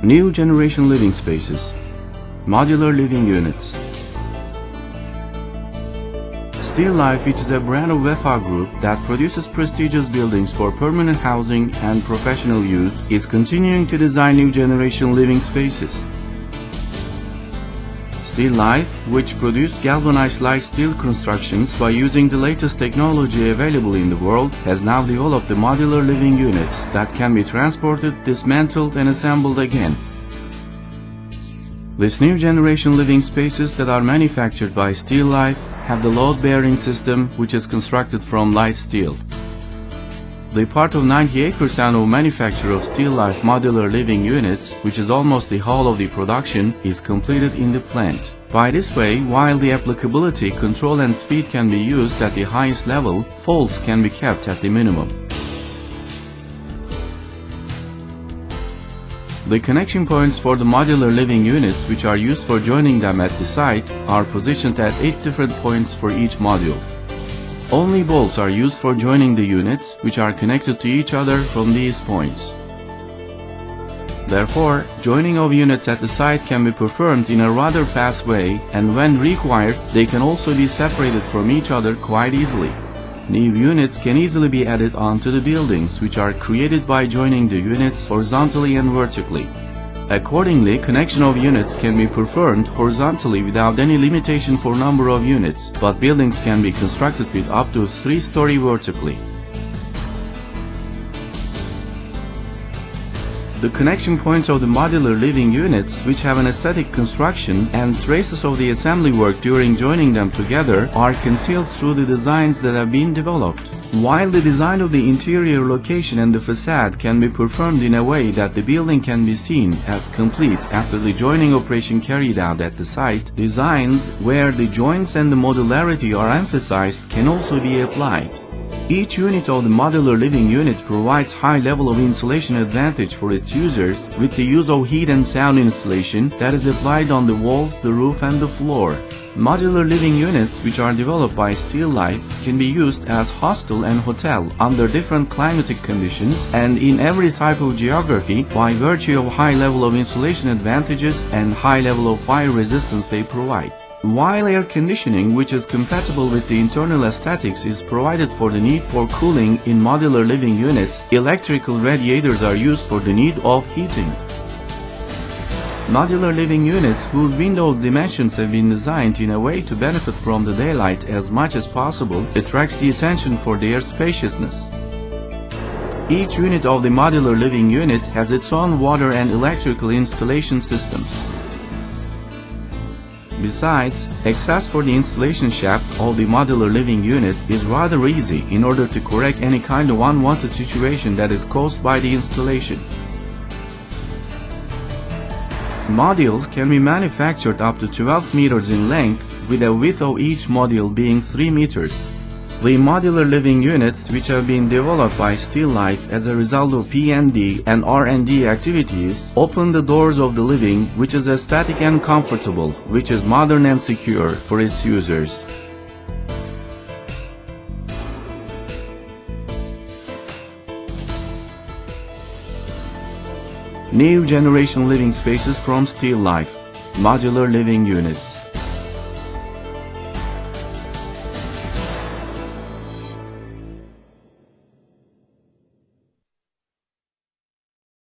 New generation living spaces. Modular living units. Steelife, which is a brand of Vefa group that produces prestigious buildings for permanent housing and professional use, is continuing to design new generation living spaces. Steelife, which produced galvanized light steel constructions by using the latest technology available in the world, has now developed the modular living units that can be transported, dismantled and assembled again. These new generation living spaces that are manufactured by Steelife have the load-bearing system, which is constructed from light steel. The part of 98% of manufacture of Steelife modular living units, which is almost the whole of the production, is completed in the plant. By this way, while the applicability, control and speed can be used at the highest level, faults can be kept at the minimum. The connection points for the modular living units, which are used for joining them at the site, are positioned at 8 different points for each module. Only bolts are used for joining the units, which are connected to each other from these points. Therefore, joining of units at the site can be performed in a rather fast way, and when required, they can also be separated from each other quite easily. New units can easily be added onto the buildings, which are created by joining the units horizontally and vertically. Accordingly, connection of units can be performed horizontally without any limitation for number of units, but buildings can be constructed with up to 3-story vertically. The connection points of the modular living units, which have an aesthetic construction and traces of the assembly work during joining them together, are concealed through the designs that have been developed. While the design of the interior location and the facade can be performed in a way that the building can be seen as complete after the joining operation carried out at the site, designs where the joints and the modularity are emphasized can also be applied. Each unit of the modular living unit provides high level of insulation advantage for its users with the use of heat and sound insulation that is applied on the walls, the roof and the floor. Modular living units, which are developed by Steelife, can be used as hostel and hotel under different climatic conditions and in every type of geography by virtue of high level of insulation advantages and high level of fire resistance they provide. While air conditioning, which is compatible with the internal aesthetics, is provided for the need for cooling in modular living units, electrical radiators are used for the need of heating. Modular living units, whose window dimensions have been designed in a way to benefit from the daylight as much as possible, attracts the attention for their spaciousness. Each unit of the modular living unit has its own water and electrical installation systems. Besides, access for the installation shaft of the modular living unit is rather easy in order to correct any kind of unwanted situation that is caused by the installation. Modules can be manufactured up to 12 meters in length, with a width of each module being 3 meters. The modular living units, which have been developed by Steelife as a result of P&D and R&D activities, open the doors of the living, which is aesthetic and comfortable, which is modern and secure for its users. New generation living spaces from Steelife. Modular living units.